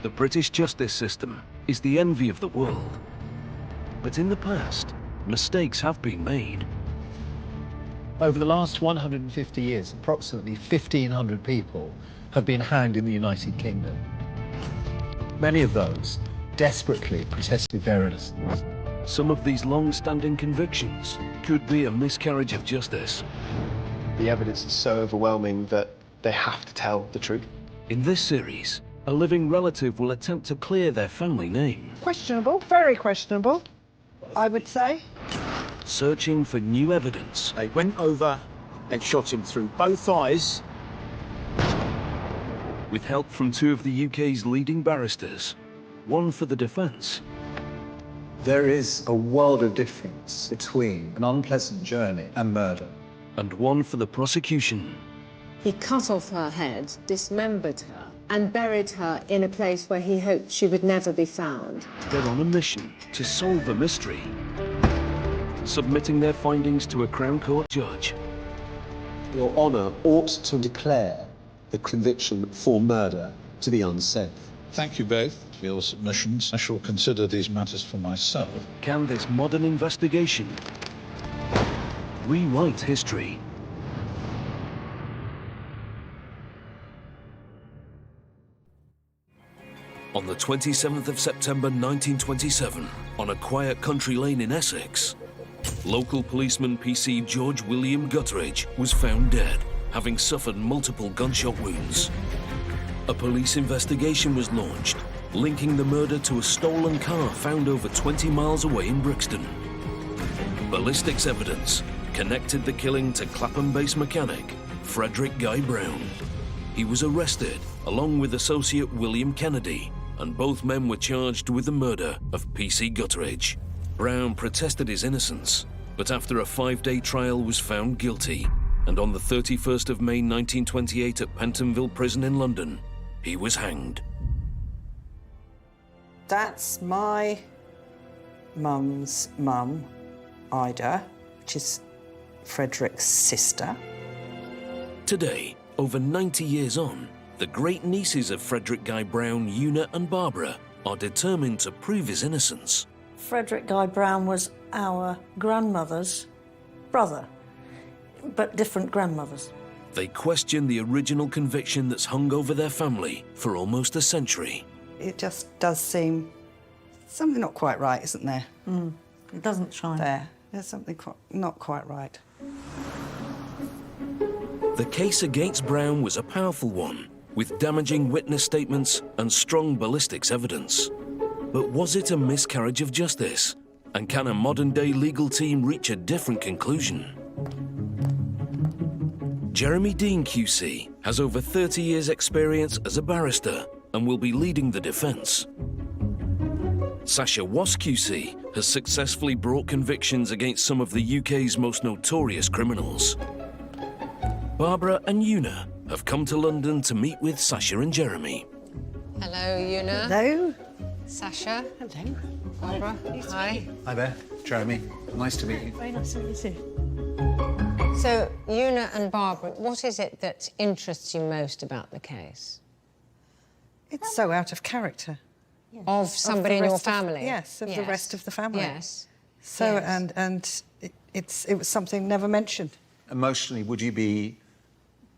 The British justice system is the envy of the world. But in the past, mistakes have been made. Over the last 150 years, approximately 1,500 people have been hanged in the United Kingdom. Many of those desperately protested their innocence. Some of these long-standing convictions could be a miscarriage of justice. The evidence is so overwhelming that they have to tell the truth. In this series, a living relative will attempt to clear their family name. Questionable, very questionable, I would say. Searching for new evidence. They went over and shot him through both eyes. With help from two of the UK's leading barristers, one for the defence. There is a world of difference between an unpleasant journey and murder. And one for the prosecution. He cut off her head, dismembered her, and buried her in a place where he hoped she would never be found. They're on a mission to solve a mystery, submitting their findings to a Crown Court judge. Your Honour ought to declare the conviction for murder to be unsafe. Thank you both for your submissions. I shall consider these matters for myself. Can this modern investigation rewrite history? On the 27th of September 1927, on a quiet country lane in Essex, local policeman PC George William Guttridge was found dead, having suffered multiple gunshot wounds. A police investigation was launched, linking the murder to a stolen car found over 20 miles away in Brixton. Ballistics evidence connected the killing to Clapham-based mechanic Frederick Guy Browne. He was arrested, along with associate William Kennedy, and both men were charged with the murder of PC Guttridge. Browne protested his innocence, but after a 5-day trial was found guilty, and on the 31st of May 1928 at Pentonville Prison in London, he was hanged. That's my mum's mum, Ida, which is Frederick's sister. Today, over 90 years on, the great nieces of Frederick Guy Browne, Una and Barbara, are determined to prove his innocence. Frederick Guy Browne was our grandmother's brother, but different grandmothers. They question the original conviction that's hung over their family for almost a century. It just does seem something not quite right, isn't there? It doesn't shine. There's something not quite right. The case against Browne was a powerful one, with damaging witness statements and strong ballistics evidence. But was it a miscarriage of justice? And can a modern-day legal team reach a different conclusion? Jeremy Dean QC has over 30 years' experience as a barrister and will be leading the defence. Sasha Was QC has successfully brought convictions against some of the UK's most notorious criminals. Barbara and Una have come to London to meet with Sasha and Jeremy. Hello, Una. Hello. Sasha. Hello. Barbara. Hi. Hi there, Jeremy. Nice to meet you. Very nice to meet you too. So, Una and Barbara, what is it that interests you most about the case? It's so out of character. Of somebody in your family? Yes, of the rest of the family. Yes. So, Yes. and it was something never mentioned. Emotionally, would you be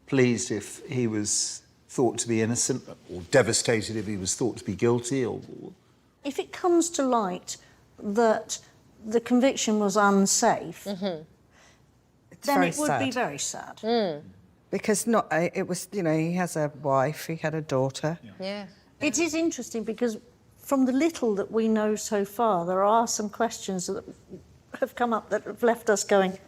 pleased if he was thought to be innocent, or devastated if he was thought to be guilty, or...? If it comes to light that the conviction was unsafe, then very it would sad. be very sad. Because it was, you know, he has a wife, he had a daughter. Yeah. It is interesting because from the little that we know so far, there are some questions that have come up that have left us going,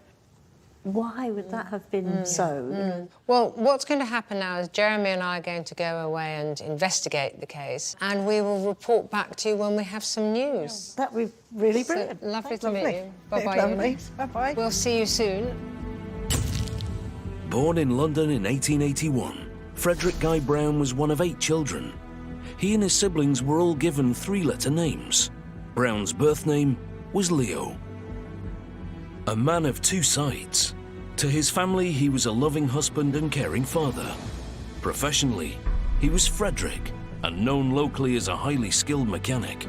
why would that have been so? Well, what's going to happen now is Jeremy and I are going to go away and investigate the case, and we will report back to you when we have some news. That would be really So, brilliant. lovely Thanks. to meet you. Bye-bye, Lovely. Una. Bye-bye. We'll see you soon. Born in London in 1881, Frederick Guy Browne was one of 8 children. He and his siblings were all given 3-letter names. Browne's birth name was Leo. A man of 2 sides. To his family, he was a loving husband and caring father. Professionally, he was Frederick, and known locally as a highly skilled mechanic.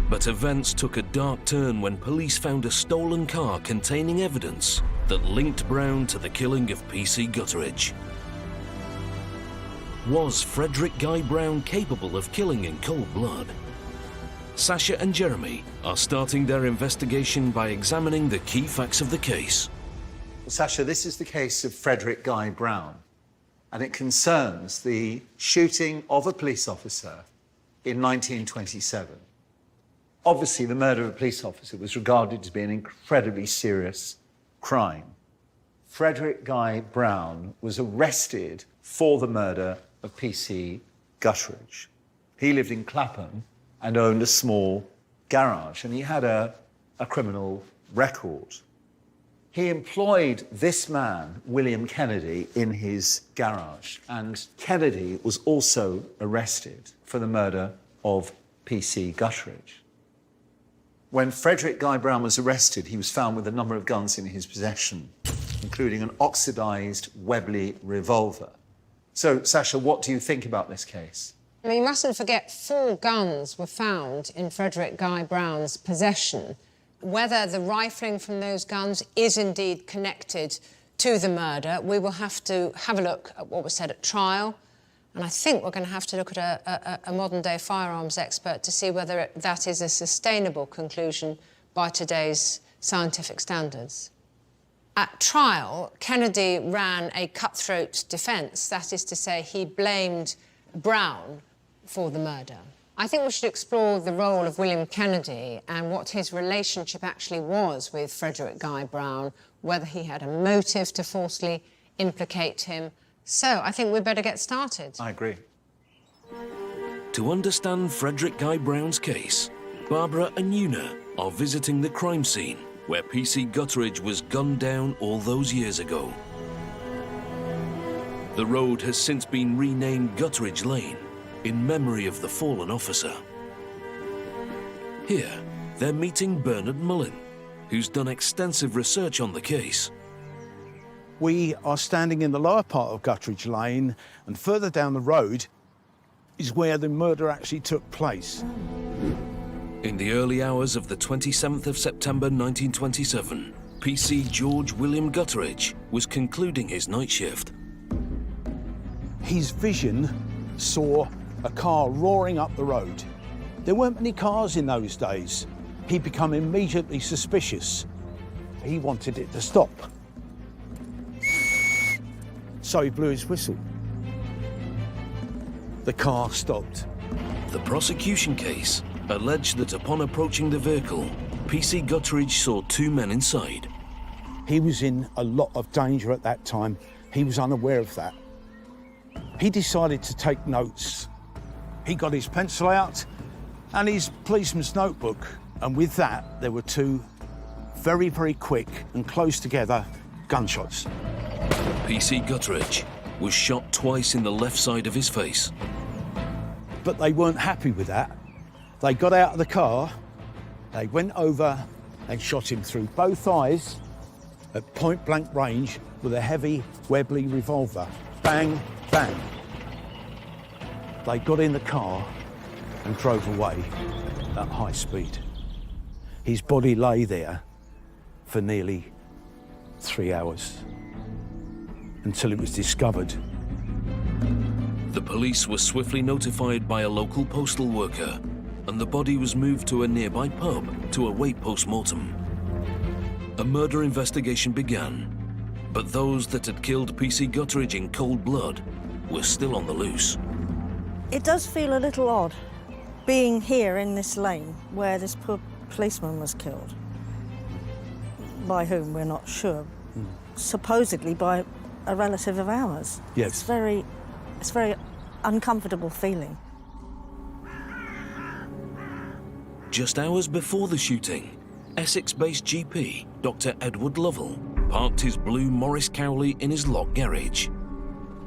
But events took a dark turn when police found a stolen car containing evidence that linked Browne to the killing of PC Gutteridge. Was Frederick Guy Browne capable of killing in cold blood? Sasha and Jeremy are starting their investigation by examining the key facts of the case. Sasha, this is the case of Frederick Guy Browne, and it concerns the shooting of a police officer in 1927. Obviously, the murder of a police officer was regarded to be an incredibly serious crime. Frederick Guy Browne was arrested for the murder of PC Gutteridge. He lived in Clapham and owned a small garage, and he had a criminal record. He employed this man, William Kennedy, in his garage, and Kennedy was also arrested for the murder of PC Gutteridge. When Frederick Guy Browne was arrested, he was found with a number of guns in his possession, including an oxidised Webley revolver. So, Sasha, what do you think about this case? I mean, you mustn't forget 4 guns were found in Frederick Guy Browne's possession. Whether the rifling from those guns is indeed connected to the murder, we will have to have a look at what was said at trial. And I think we're going to have to look at a modern-day firearms expert to see whether that is a sustainable conclusion by today's scientific standards. At trial, Kennedy ran a cutthroat defence, that is to say, he blamed Browne for the murder. I think we should explore the role of William Kennedy and what his relationship actually was with Frederick Guy Browne, whether he had a motive to falsely implicate him. So I think we'd better get started. I agree. To understand Frederick Guy Browne's case, Barbara and Una are visiting the crime scene where PC Gutteridge was gunned down all those years ago. The road has since been renamed Gutteridge Lane in memory of the fallen officer. Here, they're meeting Bernard Mullin, who's done extensive research on the case. We are standing in the lower part of Gutteridge Lane, and further down the road is where the murder actually took place. In the early hours of the 27th of September 1927, PC George William Gutteridge was concluding his night shift. His vision saw a car roaring up the road. There weren't many cars in those days. He'd become immediately suspicious. He wanted it to stop. So he blew his whistle. The car stopped. The prosecution case alleged that upon approaching the vehicle, PC Gutteridge saw 2 men inside. He was in a lot of danger at that time. He was unaware of that. He decided to take notes. He got his pencil out and his policeman's notebook, and with that, there were 2 very, very quick and close together gunshots. PC Gutteridge was shot twice in the left side of his face. But they weren't happy with that. They got out of the car, they went over and shot him through both eyes at point-blank range with a heavy Webley revolver. Bang, bang. They got in the car and drove away at high speed. His body lay there for nearly 3 hours until it was discovered. The police were swiftly notified by a local postal worker, and the body was moved to a nearby pub to await post-mortem. A murder investigation began, but those that had killed PC Gutteridge in cold blood were still on the loose. It does feel a little odd being here in this lane where this poor policeman was killed. By whom, we're not sure. Supposedly by a relative of ours. Yes. It's very uncomfortable feeling. Just hours before the shooting, Essex-based GP, Dr. Edward Lovell, parked his blue Morris Cowley in his locked garage.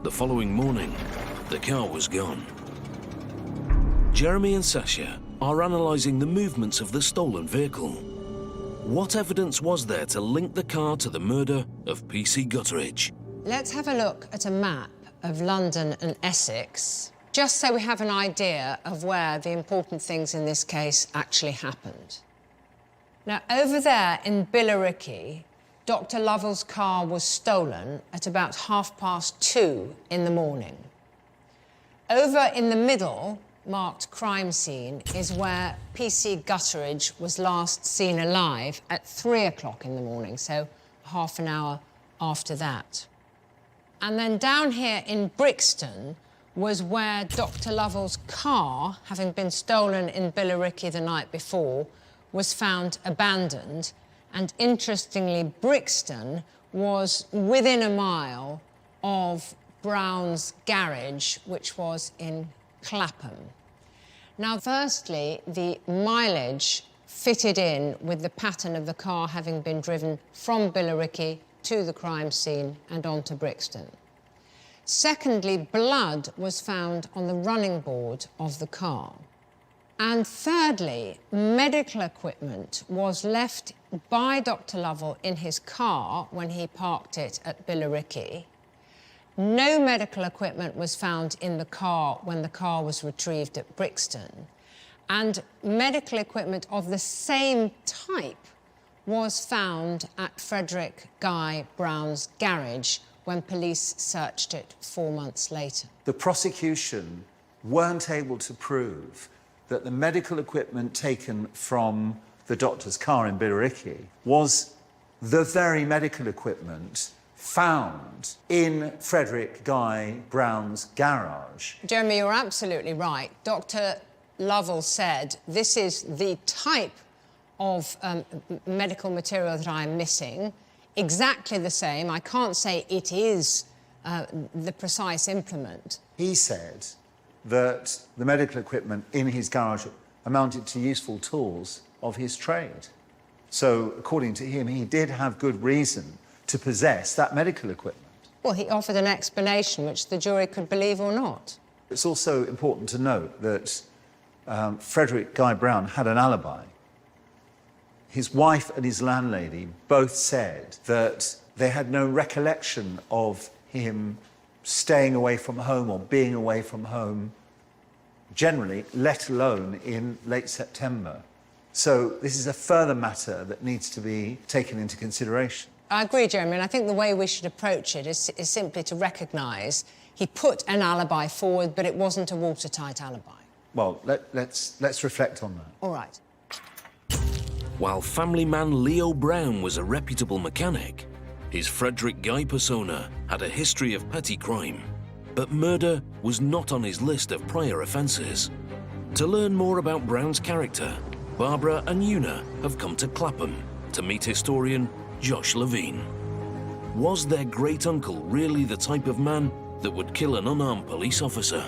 The following morning, the car was gone. Jeremy and Sasha are analysing the movements of the stolen vehicle. What evidence was there to link the car to the murder of PC Gutteridge? Let's have a look at a map of London and Essex. just so we have an idea of where the important things in this case actually happened. Now, over there in Billericay, Dr. Lovell's car was stolen at about 2:30 in the morning. Over in the middle, marked crime scene, is where PC Gutteridge was last seen alive at 3 o'clock in the morning, so half an hour after that. And then down here in Brixton was where Dr. Lovell's car, having been stolen in Billericay the night before, was found abandoned. And interestingly, Brixton was within a mile of Browne's garage, which was in Clapham. Now, firstly, the mileage fitted in with the pattern of the car having been driven from Billericay to the crime scene and on to Brixton. Secondly, blood was found on the running board of the car. And thirdly, medical equipment was left by Dr. Lovell in his car when he parked it at Billericay. No medical equipment was found in the car when the car was retrieved at Brixton. And medical equipment of the same type was found at Frederick Guy Browne's garage when police searched it 4 months later. The prosecution weren't able to prove that the medical equipment taken from the doctor's car in Billericay was the very medical equipment found in Frederick Guy Browne's garage. Jeremy, you're absolutely right. Dr. Lovell said, this is the type of medical material that I'm missing, exactly the same. I can't say it is the precise implement. He said that the medical equipment in his garage amounted to useful tools of his trade. So, according to him, he did have good reason to possess that medical equipment. Well, he offered an explanation which the jury could believe or not. It's also important to note that Frederick Guy Browne had an alibi. His wife and his landlady both said that they had no recollection of him staying away from home or being away from home generally, let alone in late September. So this is a further matter that needs to be taken into consideration. I agree, Jeremy, and I think the way we should approach it is simply to recognise he put an alibi forward, but it wasn't a watertight alibi. Well, let's reflect on that. All right. While family man Leo Browne was a reputable mechanic, his Frederick Guy persona had a history of petty crime. But murder was not on his list of prior offences. To learn more about Browne's character, Barbara and Una have come to Clapham to meet historian Josh Levine. Was their great-uncle really the type of man that would kill an unarmed police officer?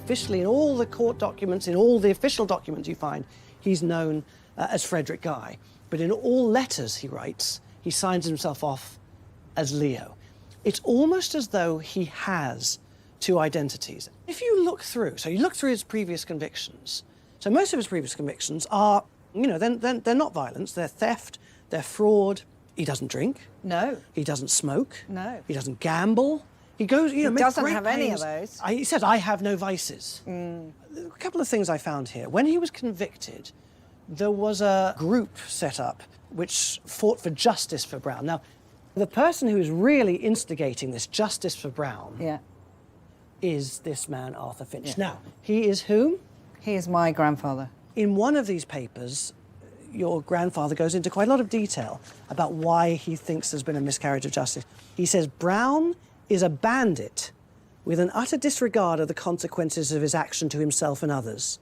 Officially, in all the court documents, in all the official documents you find, he's known as Frederick Guy. But in all letters he writes, he signs himself off as Leo. It's almost as though he has two identities. If you look through, so you look through his previous convictions, so most of his previous convictions are, you know, they're not violence, they're theft, they're fraud. He doesn't drink. No. He doesn't smoke. No. He doesn't gamble. He goes, you know, he makes doesn't great have any of pains. those. He says, I have no vices. A couple of things I found here. When he was convicted, there was a group set up which fought for justice for Browne. Now, the person who is really instigating this justice for Browne is this man, Arthur Finch. Yeah. Now, he is whom? He is my grandfather. In one of these papers, your grandfather goes into quite a lot of detail about why he thinks there's been a miscarriage of justice. He says, Browne is a bandit with an utter disregard of the consequences of his action to himself and others.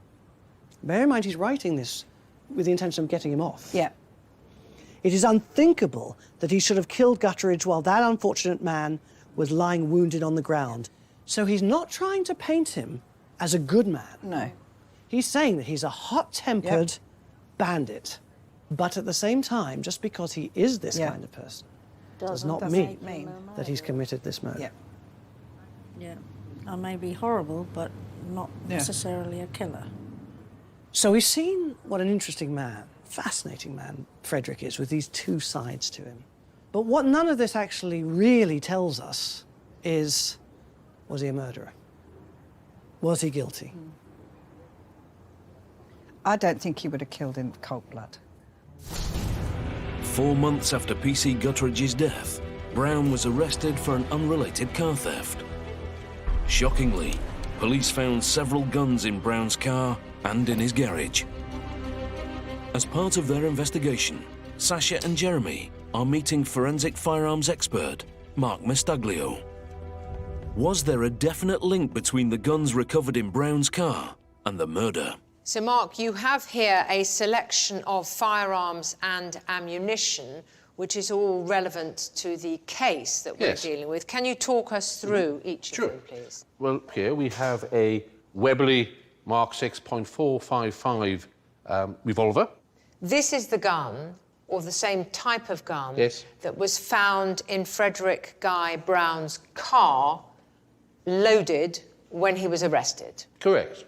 Bear in mind, he's writing this with the intention of getting him off. Yeah. It is unthinkable that he should have killed Gutteridge while that unfortunate man was lying wounded on the ground. So he's not trying to paint him as a good man. No. He's saying that he's a hot-tempered bandit. But at the same time, just because he is this kind of person does not mean that he's committed this murder. Yeah. I may be horrible, but not necessarily a killer. So we've seen what an interesting man, fascinating man Frederick is, with these two sides to him. But what none of this actually really tells us is, was he a murderer? Was he guilty? I don't think he would have killed in cold blood. 4 months after PC Guttridge's death, Browne was arrested for an unrelated car theft. Shockingly, police found several guns in Browne's car and in his garage. As part of their investigation, Sasha and Jeremy are meeting forensic firearms expert Mark Mestaglio. Was there a definite link between the guns recovered in Browne's car and the murder? So, Mark, you have here a selection of firearms and ammunition, which is all relevant to the case that we're dealing with. Can you talk us through each of them, please? Well, here we have a Webley Mark 6.455 revolver. This is the gun, or the same type of gun, that was found in Frederick Guy Browne's car, loaded when he was arrested. Correct.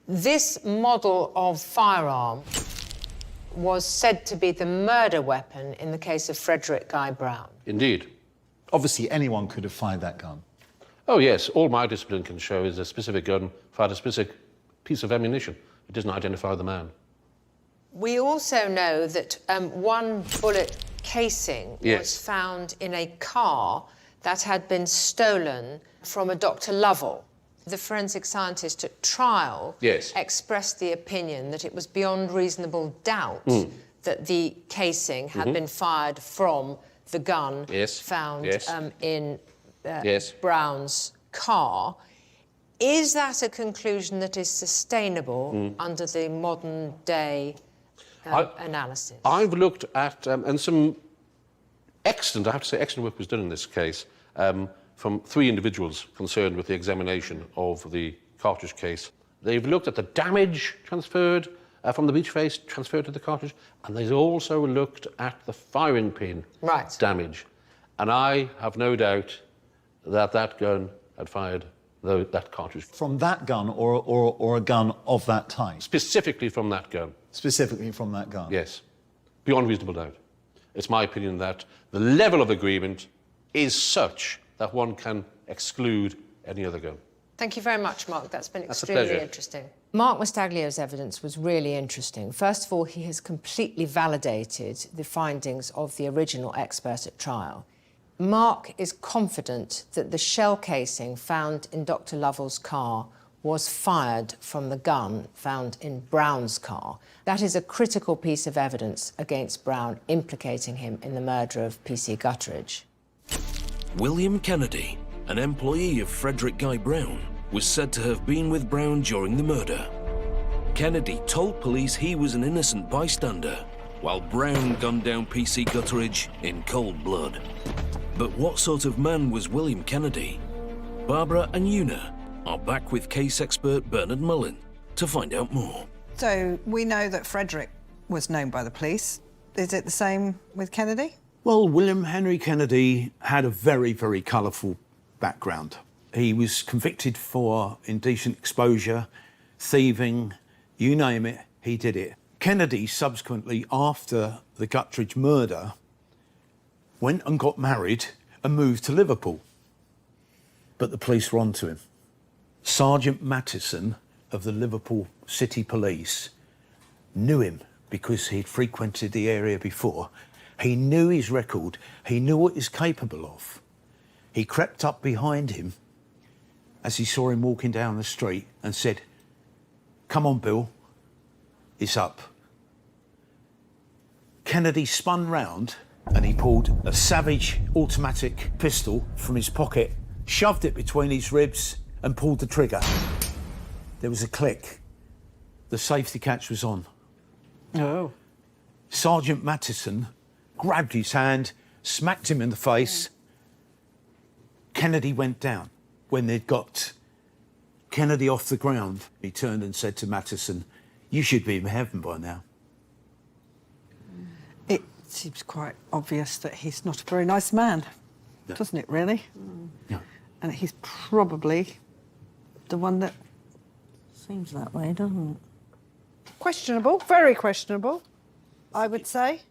This model of firearm was said to be the murder weapon in the case of Frederick Guy Browne. Indeed. Obviously, anyone could have fired that gun. Oh, yes. All my discipline can show is a specific gun fired a specific piece of ammunition. It doesn't identify the man. We also know that one bullet casing was found in a car that had been stolen from a Dr. Lovell. The forensic scientist at trial expressed the opinion that it was beyond reasonable doubt that the casing had been fired from the gun found in Browne's car. Is that a conclusion that is sustainable under the modern day analysis? I've looked at, and some excellent, I have to say, excellent work was done in this case from 3 individuals concerned with the examination of the cartridge case. They've looked at the damage transferred from the breech face, transferred to the cartridge, and they've also looked at the firing pin damage. And I have no doubt that that gun had fired that cartridge. From that gun or a gun of that type? Specifically from that gun. Specifically from that gun? Yes, beyond reasonable doubt. It's my opinion that the level of agreement is such that one can exclude any other gun. Thank you very much, Mark. That's been extremely interesting. Mark Mestaglio's evidence was really interesting. First of all, he has completely validated the findings of the original expert at trial. Mark is confident that the shell casing found in Dr. Lovell's car was fired from the gun found in Browne's car. That is a critical piece of evidence against Browne, implicating him in the murder of PC Guttridge. William Kennedy, an employee of Frederick Guy Browne, was said to have been with Browne during the murder. Kennedy told police he was an innocent bystander, while Browne gunned down PC Guttridge in cold blood. But what sort of man was William Kennedy? Barbara and Una are back with case expert Bernard Mullin to find out more. So we know that Frederick was known by the police. Is it the same with Kennedy? Well, William Henry Kennedy had a very, very colourful background. He was convicted for indecent exposure, thieving, you name it, he did it. Kennedy, subsequently, after the Guttridge murder, went and got married and moved to Liverpool. But the police were onto him. Sergeant Mattison of the Liverpool City Police knew him because he'd frequented the area before. He knew his record. He knew what he's capable of. He crept up behind him as he saw him walking down the street and said, "Come on, Bill, it's up." Kennedy spun round and he pulled a Savage automatic pistol from his pocket, shoved it between his ribs and pulled the trigger. There was a click. The safety catch was on. Oh. Sergeant Mattison grabbed his hand, smacked him in the face. Kennedy went down. When they'd got Kennedy off the ground, he turned and said to Mattison, "You should be in heaven by now." It seems quite obvious that he's not a very nice man, doesn't it, really? No. And he's probably the one that... Seems that way, doesn't it? Questionable, very questionable, I would say.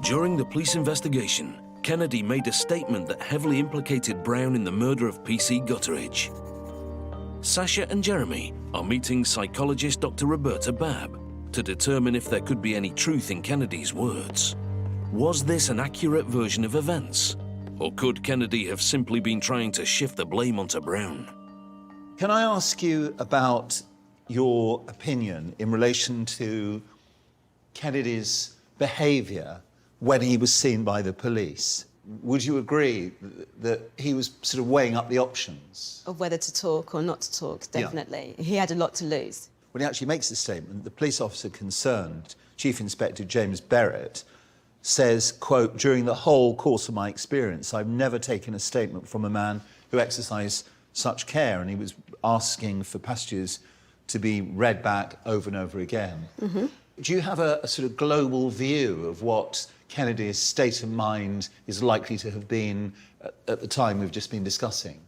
During the police investigation, Kennedy made a statement that heavily implicated Browne in the murder of PC Guttridge. Sasha and Jeremy are meeting psychologist Dr. Roberta Babb to determine if there could be any truth in Kennedy's words. Was this an accurate version of events? Or could Kennedy have simply been trying to shift the blame onto Browne? Can I ask you about your opinion in relation to Kennedy's behaviour when he was seen by the police? Would you agree that he was sort of weighing up the options? Of whether to talk or not to talk, definitely. Yeah. He had a lot to lose. When he actually makes the statement, the police officer concerned, Chief Inspector James Barrett, says, quote, "During the whole course of my experience, I've never taken a statement from a man who exercised such care," and he was asking for passages to be read back over and over again. Mm-hmm. Do you have a sort of global view of what Kennedy's state of mind is likely to have been at the time we've just been discussing?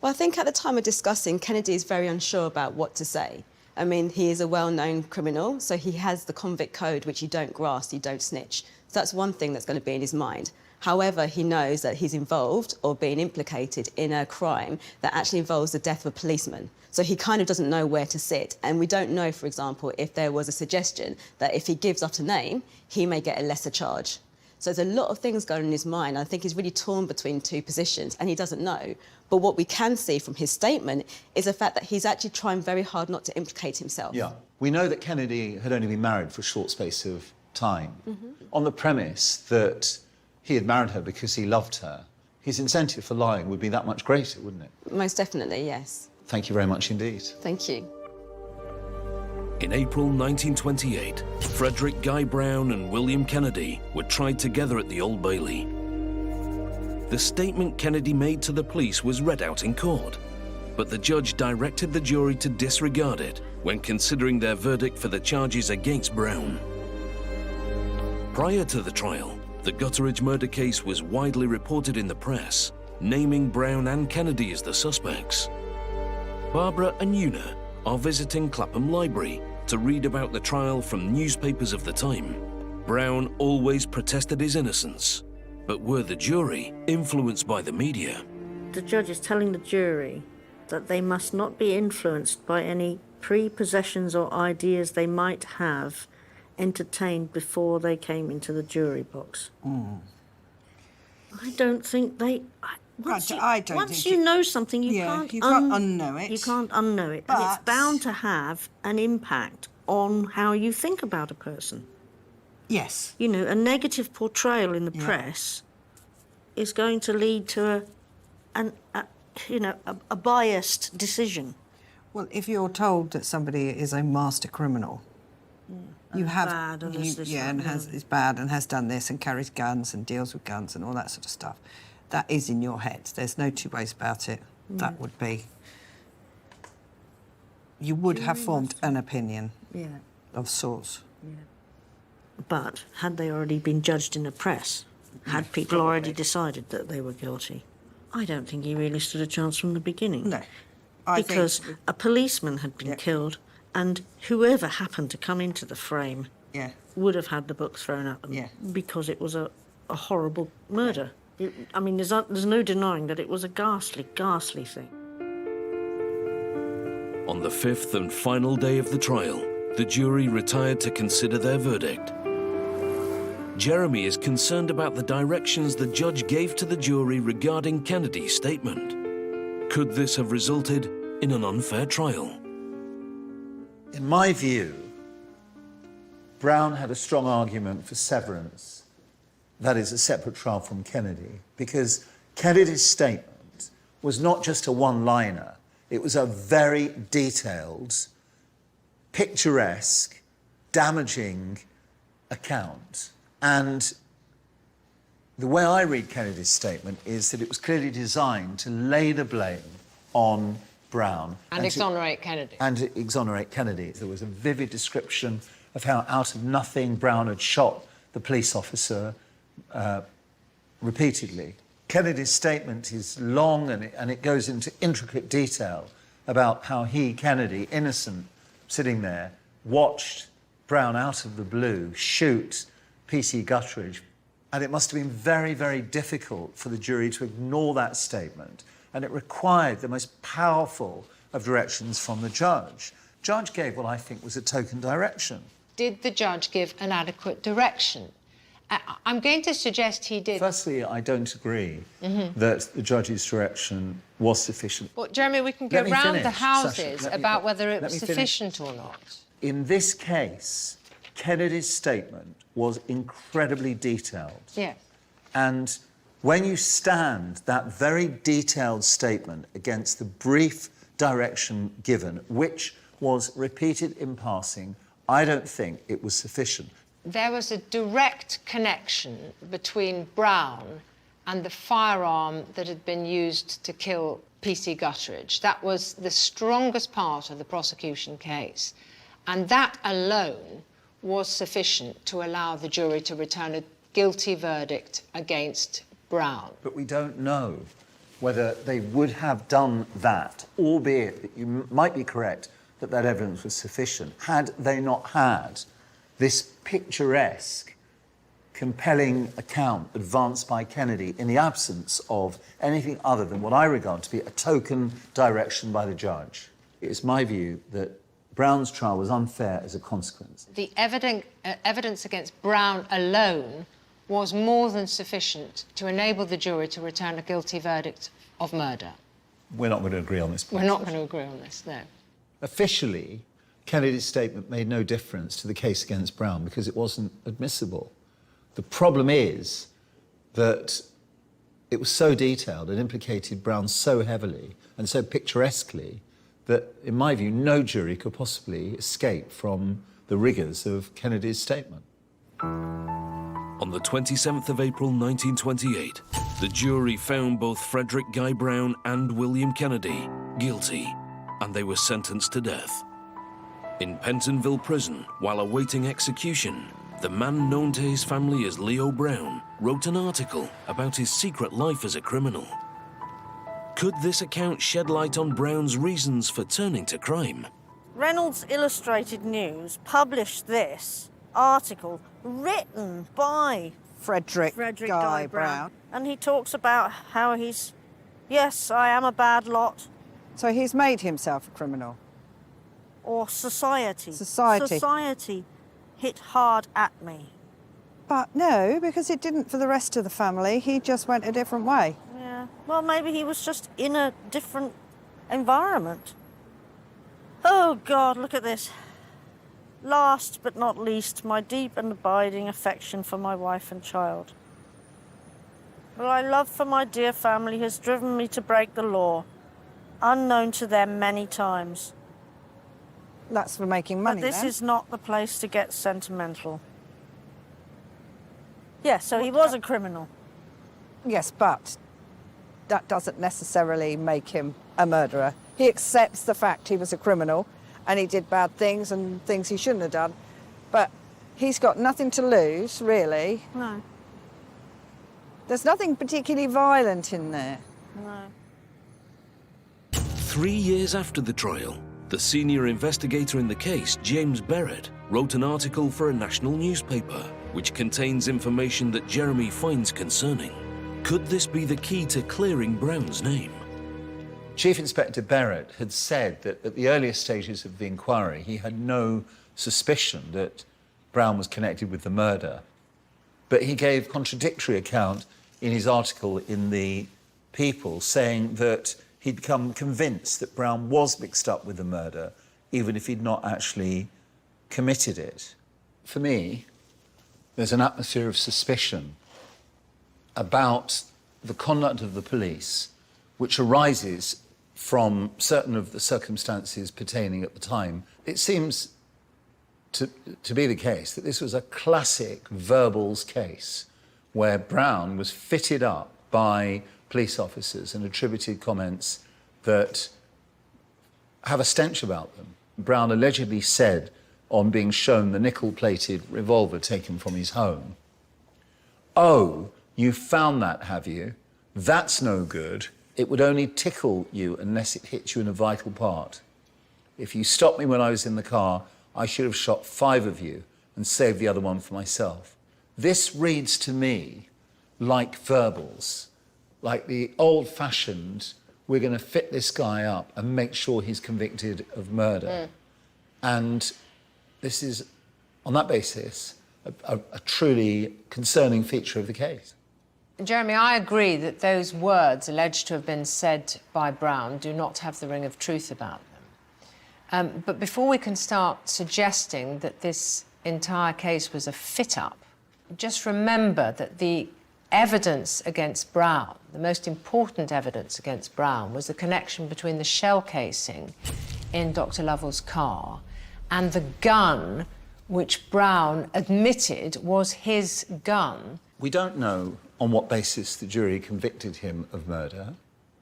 Well, I think at the time of discussing, Kennedy is very unsure about what to say. I mean, he is a well-known criminal, so he has the convict code, which you don't grasp, you don't snitch. So that's one thing that's going to be in his mind. However, he knows that he's involved or being implicated in a crime that actually involves the death of a policeman. So he kind of doesn't know where to sit. And we don't know, for example, if there was a suggestion that if he gives up a name, he may get a lesser charge. So there's a lot of things going on in his mind. I think he's really torn between two positions and he doesn't know. But what we can see from his statement is the fact that he's actually trying very hard not to implicate himself. Yeah. We know that Kennedy had only been married for a short space of time. Mm-hmm. On the premise that he had married her because he loved her, his incentive for lying would be that much greater, wouldn't it? Most definitely, yes. Thank you very much indeed. Thank you. In April 1928, Frederick Guy Browne and William Kennedy were tried together at the Old Bailey. The statement Kennedy made to the police was read out in court, but the judge directed the jury to disregard it when considering their verdict for the charges against Browne. Prior to the trial, the Gutteridge murder case was widely reported in the press, naming Browne and Kennedy as the suspects. Barbara and Una are visiting Clapham Library to read about the trial from newspapers of the time. Browne always protested his innocence, but were the jury influenced by the media? The judge is telling the jury that they must not be influenced by any prepossessions or ideas they might have entertained before they came into the jury box. I don't think they... Once you know something, you can't unknow it. You can't unknow it. And it's bound to have an impact on how you think about a person. Yes. You know, a negative portrayal in the press is going to lead to a biased decision. Well, if you're told that somebody is a master criminal, you have bad and is bad and has done this and carries guns and deals with guns and all that sort of stuff. That is in your head. There's no two ways about it. That would be... You would have formed an opinion of sorts. Yeah. But had they already been judged in the press, had people already decided that they were guilty, I don't think he really stood a chance from the beginning. No. Because a policeman had been killed and whoever happened to come into the frame would have had the book thrown at them because it was a horrible murder. I mean, there's no denying that it was a ghastly, ghastly thing. On the fifth and final day of the trial, the jury retired to consider their verdict. Jeremy is concerned about the directions the judge gave to the jury regarding Kennedy's statement. Could this have resulted in an unfair trial? In my view, Browne had a strong argument for severance. That is a separate trial from Kennedy, because Kennedy's statement was not just a one-liner. It was a very detailed, picturesque, damaging account. And the way I read Kennedy's statement is that it was clearly designed to lay the blame on Browne. And exonerate Kennedy. And exonerate Kennedy. There was a vivid description of how out of nothing Browne had shot the police officer repeatedly. Kennedy's statement is long and it goes into intricate detail about how he, Kennedy, innocent, sitting there, watched Browne out of the blue shoot P.C. Gutteridge. And it must have been very, very difficult for the jury to ignore that statement. And it required the most powerful of directions from the judge. Judge gave what I think was a token direction. Did the judge give an adequate direction? I'm going to suggest he did. Firstly, I don't agree that the judge's direction was sufficient. Well, Jeremy, we can go round the houses about whether it was sufficient or not. In this case, Kennedy's statement was incredibly detailed. Yes. And when you stand that very detailed statement against the brief direction given, which was repeated in passing, I don't think it was sufficient. There was a direct connection between Browne and the firearm that had been used to kill PC Gutteridge. That was the strongest part of the prosecution case. And that alone was sufficient to allow the jury to return a guilty verdict against Browne. But we don't know whether they would have done that, albeit that you might be correct that that evidence was sufficient, had they not had this picturesque, compelling account advanced by Kennedy in the absence of anything other than what I regard to be a token direction by the judge. It's my view that Browne's trial was unfair as a consequence. The evidence against Browne alone was more than sufficient to enable the jury to return a guilty verdict of murder. We're not going to agree on this point. We're not going to agree on this, no. Officially, Kennedy's statement made no difference to the case against Browne because it wasn't admissible. The problem is that it was so detailed and implicated Browne so heavily and so picturesquely that, in my view, no jury could possibly escape from the rigours of Kennedy's statement. On the 27th of April 1928, the jury found both Frederick Guy Browne and William Kennedy guilty, and they were sentenced to death. In Pentonville Prison, while awaiting execution, the man known to his family as Leo Browne wrote an article about his secret life as a criminal. Could this account shed light on Browne's reasons for turning to crime? Reynolds Illustrated News published this article written by Frederick Guy Browne. And he talks about how he's, yes, I am a bad lot. So he's made himself a criminal? Or society. Society. Society hit hard at me. But no, because it didn't for the rest of the family. He just went a different way. Yeah, well, maybe he was just in a different environment. Oh, God, look at this. Last but not least, my deep and abiding affection for my wife and child. My love for my dear family has driven me to break the law, unknown to them many times. That's for making money, But this then. is not the place to get sentimental. Yes, so he was a criminal. Yes, but that doesn't necessarily make him a murderer. He accepts the fact he was a criminal and he did bad things and things he shouldn't have done. But he's got nothing to lose, really. No. There's nothing particularly violent in there. No. 3 years after the trial, the senior investigator in the case, James Barrett, wrote an article for a national newspaper which contains information that Jeremy finds concerning. Could this be the key to clearing Browne's name? Chief Inspector Barrett had said that at the earliest stages of the inquiry, he had no suspicion that Browne was connected with the murder. But he gave contradictory account in his article in the People, saying that he'd become convinced that Browne was mixed up with the murder, even if he'd not actually committed it. For me, there's an atmosphere of suspicion about the conduct of the police, which arises from certain of the circumstances pertaining at the time. It seems to be the case that this was a classic verbals case where Browne was fitted up by police officers and attributed comments that have a stench about them. Browne allegedly said, on being shown the nickel-plated revolver taken from his home, "Oh, you found that, have you? That's no good. It would only tickle you unless it hit you in a vital part. If you stopped me when I was in the car, I should have shot 5 of you and saved the other one for myself." This reads to me like verbals, like the old-fashioned we're going to fit this guy up and make sure he's convicted of murder. And this is, on that basis, a truly concerning feature of the case. Jeremy, I agree that those words alleged to have been said by Browne do not have the ring of truth about them. But before we can start suggesting that this entire case was a fit-up, just remember that the evidence against Browne, the most important evidence against Browne, was the connection between the shell casing in Dr. Lovell's car and the gun which Browne admitted was his gun. We don't know on what basis the jury convicted him of murder.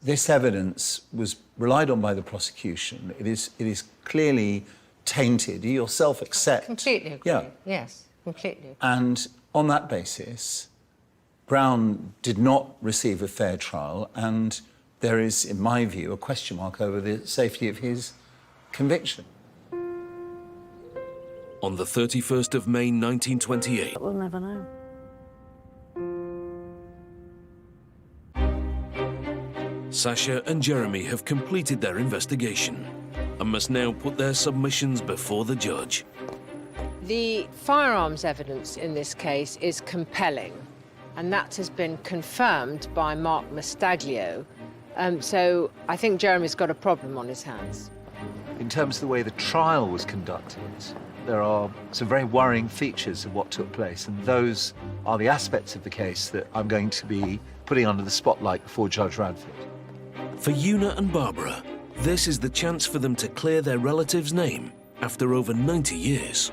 This evidence was relied on by the prosecution. It is clearly tainted. You yourself accept... Completely agree. Yeah. Yes, completely agree. And on that basis, Browne did not receive a fair trial, and there is, in my view, a question mark over the safety of his conviction. On the 31st of May 1928... We'll never know. Sasha and Jeremy have completed their investigation and must now put their submissions before the judge. The firearms evidence in this case is compelling, and that has been confirmed by Mark Mastaglio. So I think Jeremy's got a problem on his hands. In terms of the way the trial was conducted, there are some very worrying features of what took place, and those are the aspects of the case that I'm going to be putting under the spotlight before Judge Radford. For Una and Barbara, this is the chance for them to clear their relative's name after over 90 years.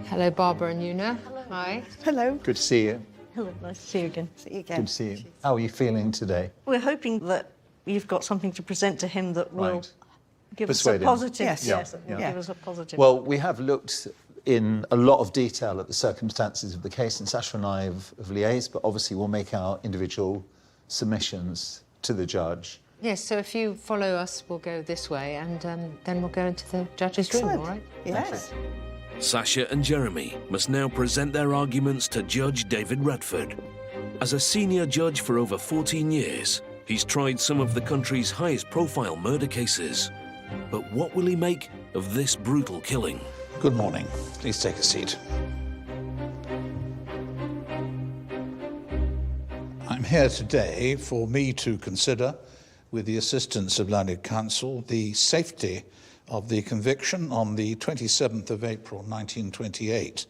Hello, Barbara and Una. Hello. Hi. Hello. Good to see you. Hello, nice to see you again. See you again. Good to see you. How are you feeling today? We're hoping that you've got something to present to him that will give Persuade us a him. positive. Yes. Give us a positive. Well, we have looked in a lot of detail at the circumstances of the case, and Sasha and I have liaised, but obviously we'll make our individual submissions to the judge. Yes, so if you follow us, we'll go this way, and then we'll go into the judge's room, all right? Yes. Sasha and Jeremy must now present their arguments to Judge David Radford. As a senior judge for over 14 years, he's tried some of the country's highest-profile murder cases. But what will he make of this brutal killing? Good morning. Please take a seat. I'm here today for me to consider, with the assistance of learned counsel, the safety of the conviction on the 27th of April 1928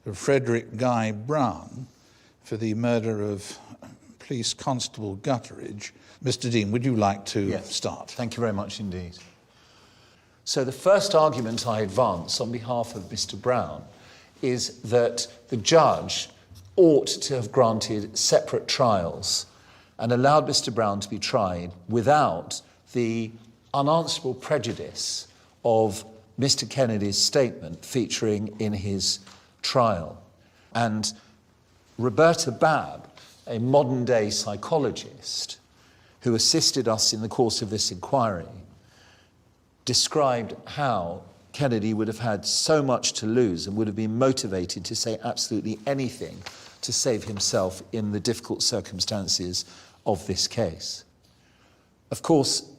of Frederick Guy Browne for the murder of Police Constable Gutteridge. Mr. Dean, would you like to start? Thank you very much indeed. So the first argument I advance on behalf of Mr. Browne is that the judge ought to have granted separate trials and allowed Mr. Browne to be tried without the unanswerable prejudice of Mr. Kennedy's statement featuring in his trial. And Roberta Babb, a modern-day psychologist who assisted us in the course of this inquiry, described how Kennedy would have had so much to lose and would have been motivated to say absolutely anything to save himself in the difficult circumstances of this case. Of course,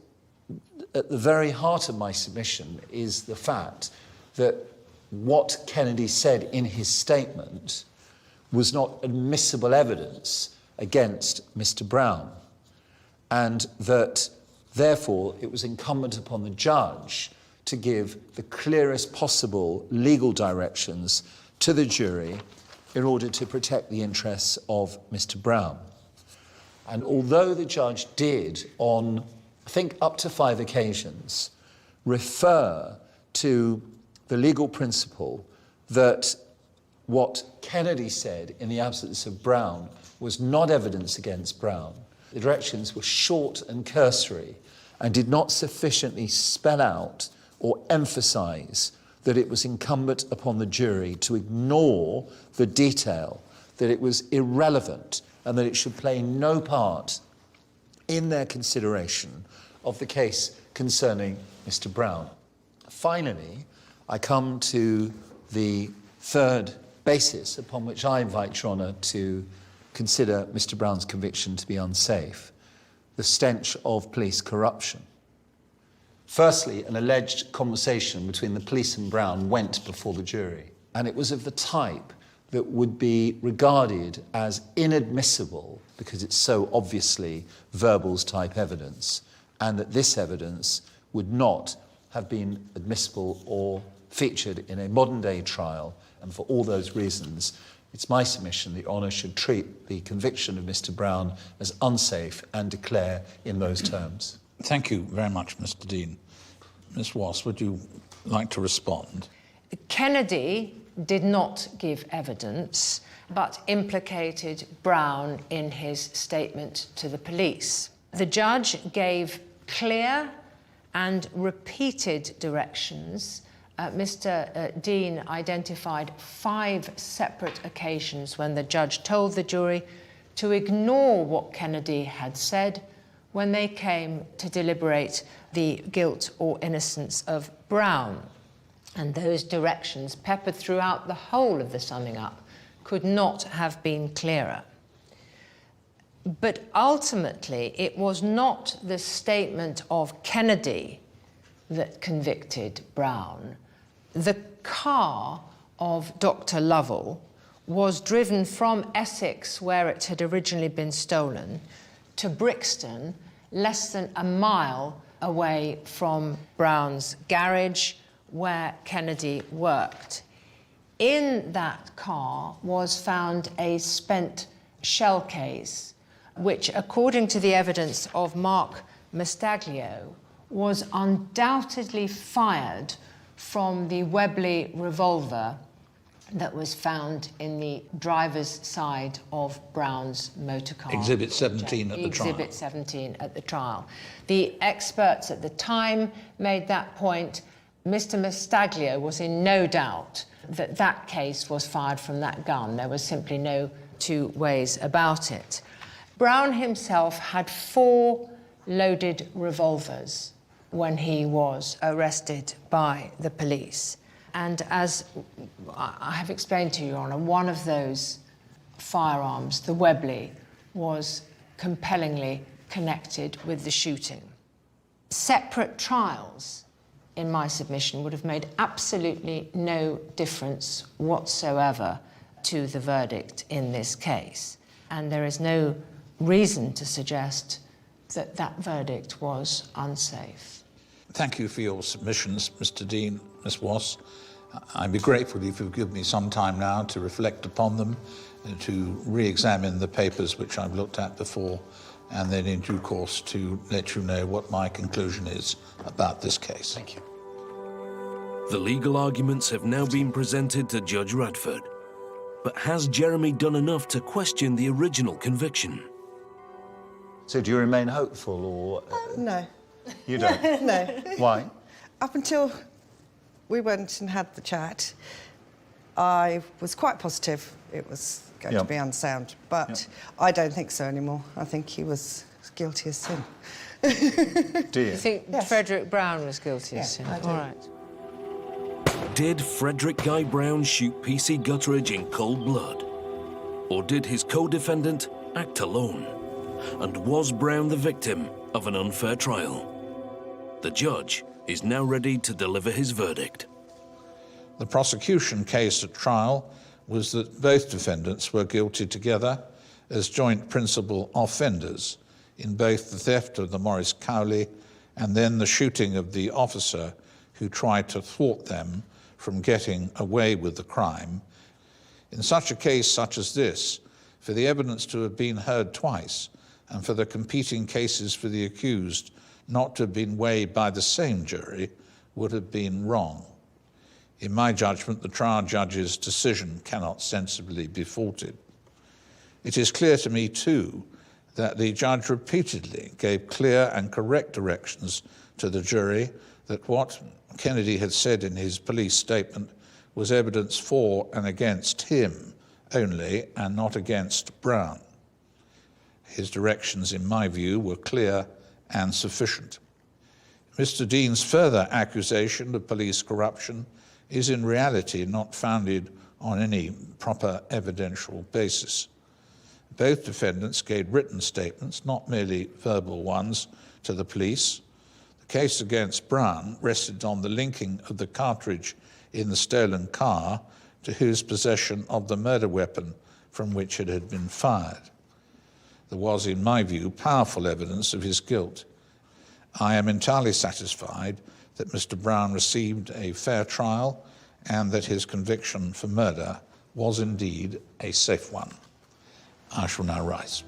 at the very heart of my submission is the fact that what Kennedy said in his statement was not admissible evidence against Mr. Browne, and that therefore it was incumbent upon the judge to give the clearest possible legal directions to the jury in order to protect the interests of Mr. Browne. And although the judge did, on I think up to 5 occasions, refer to the legal principle that what Kennedy said in the absence of Browne was not evidence against Browne, the directions were short and cursory and did not sufficiently spell out or emphasize that it was incumbent upon the jury to ignore the detail, that it was irrelevant and that it should play no part in their consideration of the case concerning Mr. Browne. Finally, I come to the third basis upon which I invite Your Honour to consider Mr. Browne's conviction to be unsafe. the stench of police corruption. Firstly, an alleged conversation between the police and Browne went before the jury, and it was of the type that would be regarded as inadmissible because it's so obviously verbals type evidence, and that this evidence would not have been admissible or featured in a modern day trial. And for all those reasons, it's my submission that Your Honour should treat the conviction of Mr. Browne as unsafe and declare in those terms. Thank you very much, Mr. Dean. Ms. Wass, would you like to respond? Kennedy did not give evidence, but implicated Browne in his statement to the police. The judge gave clear and repeated directions. Mr. Dean identified 5 separate occasions when the judge told the jury to ignore what Kennedy had said when they came to deliberate the guilt or innocence of Browne. And those directions, peppered throughout the whole of the summing up, could not have been clearer. But ultimately, it was not the statement of Kennedy that convicted Browne. The car of Dr. Lovell was driven from Essex, where it had originally been stolen, to Brixton, less than a mile away from Browne's garage, where Kennedy worked. In that car was found a spent shell case, which, according to the evidence of Mark Mastaglio, was undoubtedly fired from the Webley revolver that was found in the driver's side of Browne's motor car. Exhibit 17 at the trial. Exhibit 17 at the trial. The experts at the time made that point. Mr. Mastaglio was in no doubt that that case was fired from that gun. There was simply no two ways about it. Browne himself had 4 loaded revolvers when he was arrested by the police. And as I have explained to you, Your Honour, one of those firearms, the Webley, was compellingly connected with the shooting. Separate trials, in my submission, would have made absolutely no difference whatsoever to the verdict in this case. And there is no reason to suggest that that verdict was unsafe. Thank you for your submissions, Mr. Dean, Ms. Wass. I'd be grateful if you'd give me some time now to reflect upon them, and to re-examine the papers which I've looked at before, and then in due course to let you know what my conclusion is about this case. Thank you. The legal arguments have now been presented to Judge Radford. But has Jeremy done enough to question the original conviction? So do you remain hopeful, or... No. You don't? No. Why? Up until we went and had the chat, I was quite positive it was going to be unsound, but I don't think so anymore. I think he was guilty as sin. Do you? You think Frederick Browne was guilty as sin? I do. All right. Did Frederick Guy Browne shoot PC Gutteridge in cold blood? Or did his co-defendant act alone? And was Browne the victim of an unfair trial? The judge is now ready to deliver his verdict. The prosecution case at trial was that both defendants were guilty together as joint principal offenders in both the theft of the Morris Cowley and then the shooting of the officer who tried to thwart them from getting away with the crime. In such a case such as this, for the evidence to have been heard twice and for the competing cases for the accused not to have been weighed by the same jury would have been wrong. In my judgment, the trial judge's decision cannot sensibly be faulted. It is clear to me, too, that the judge repeatedly gave clear and correct directions to the jury that what Kennedy had said in his police statement was evidence for and against him only, and not against Browne. His directions, in my view, were clear and sufficient. Mr. Dean's further accusation of police corruption is in reality not founded on any proper evidential basis. Both defendants gave written statements, not merely verbal ones, to the police. The case against Browne rested on the linking of the cartridge in the stolen car to whose possession of the murder weapon from which it had been fired. There was, in my view, powerful evidence of his guilt. I am entirely satisfied that Mr. Browne received a fair trial and that his conviction for murder was indeed a safe one. I shall now rise.